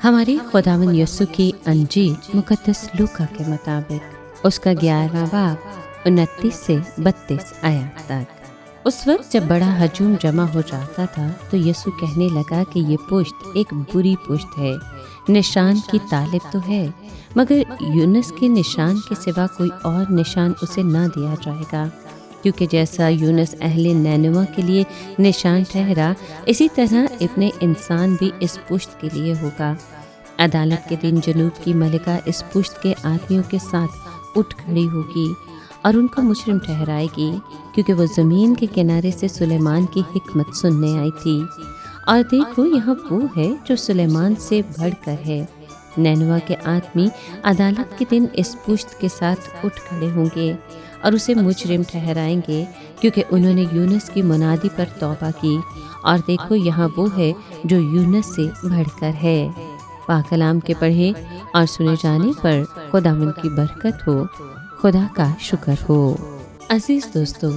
ہماری خداوند یسوع کی انجیل مقدس لوکا کے مطابق اس کا 11واں باب 29 سے 32 آیات تک۔ اس وقت جب بڑا ہجوم جمع ہو جاتا تھا تو یسوع کہنے لگا کہ یہ پشت ایک بری پشت ہے، نشان کی طالب تو ہے، مگر یونس کے نشان کے سوا کوئی اور نشان اسے نہ دیا جائے گا، کیونکہ جیسا یونس اہل نینوا کے لیے نشان ٹھہرا، اسی طرح ابن انسان بھی اس پشت کے لیے ہوگا۔ عدالت کے دن جنوب کی ملکہ اس پشت کے آدمیوں کے ساتھ اٹھ کھڑی ہوگی اور ان کو مجرم ٹھہرائے گی، کیونکہ وہ زمین کے کنارے سے سلیمان کی حکمت سننے آئی تھی، اور دیکھو یہاں وہ ہے جو سلیمان سے بڑھ کر ہے۔ نینوا کے آدمی عدالت کے دن اس پشت کے ساتھ اٹھ کھڑے ہوں گے اور اسے مجرم ٹھہرائیں گے، کیونکہ انہوں نے یونس کی منادی پر توبہ کی، اور دیکھو یہاں وہ ہے جو یونس سے بڑھ کر ہے۔ پاک کلام کے پڑھے اور سنے جانے پر خداوند کی برکت ہو، خدا کا شکر ہو۔ عزیز دوستو،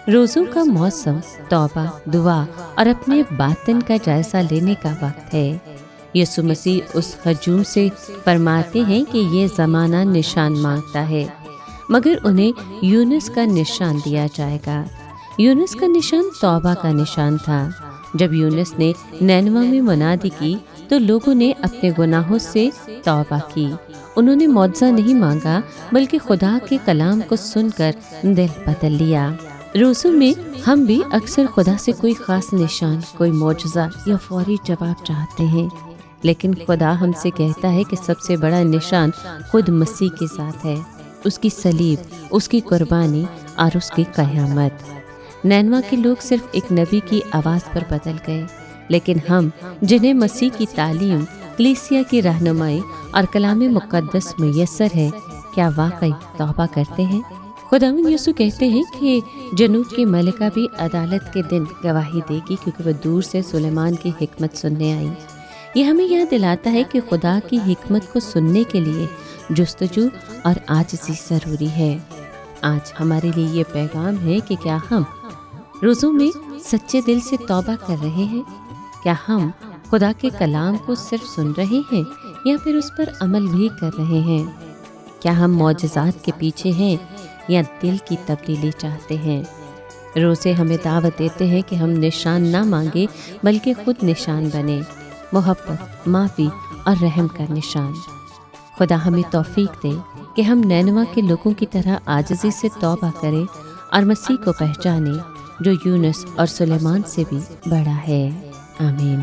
روزوں کا موسم توبہ، دعا اور اپنے باطن کا جائزہ لینے کا وقت ہے۔ یسوع مسیح اس ہجوم سے فرماتے ہیں کہ یہ زمانہ نشان مانگتا ہے، مگر انہیں یونس کا نشان دیا جائے گا۔ یونس کا نشان توبہ کا نشان تھا۔ جب یونس نے نینوا میں منادی کی تو لوگوں نے اپنے گناہوں سے توبہ کی۔ انہوں نے معجزہ نہیں مانگا، بلکہ خدا کے کلام کو سن کر دل بدل لیا۔ روزوں میں ہم بھی اکثر خدا سے کوئی خاص نشان، کوئی معجزہ یا فوری جواب چاہتے ہیں، لیکن خدا ہم سے کہتا ہے کہ سب سے بڑا نشان خود مسیح کے ساتھ ہے، اس کی صلیب، اس کی قربانی اور اس کی قیامت۔ نینوا کے لوگ صرف ایک نبی کی آواز پر بدل گئے، لیکن ہم جنہیں مسیح کی تعلیم، کلیسیا کی رہنمائی اور کلام مقدس میسر ہے، کیا واقعی توبہ کرتے ہیں؟ خداوند یسوع کہتے ہیں کہ جنوب کی ملکہ بھی عدالت کے دن گواہی دے گی، کیونکہ وہ دور سے سلیمان کی حکمت سننے آئی۔ یہ ہمیں یاد دلاتا ہے کہ خدا کی حکمت کو سننے کے لیے جستجو اور عاجزی ضروری ہے۔ آج ہمارے لیے یہ پیغام ہے کہ کیا ہم روزوں میں سچے دل سے توبہ کر رہے ہیں؟ کیا ہم خدا کے کلام کو صرف سن رہے ہیں یا پھر اس پر عمل بھی کر رہے ہیں؟ کیا ہم معجزات کے پیچھے ہیں یا دل کی تبدیلی چاہتے ہیں؟ روزے ہمیں دعوت دیتے ہیں کہ ہم نشان نہ مانگے، بلکہ خود نشان بنے، محبت، معافی اور رحم کا نشان۔ خدا ہمیں توفیق دے کہ ہم نینوا کے لوگوں کی طرح عاجزی سے توبہ کریں اور مسیح کو پہچانیں جو یونس اور سلیمان سے بھی بڑا ہے۔ آمین۔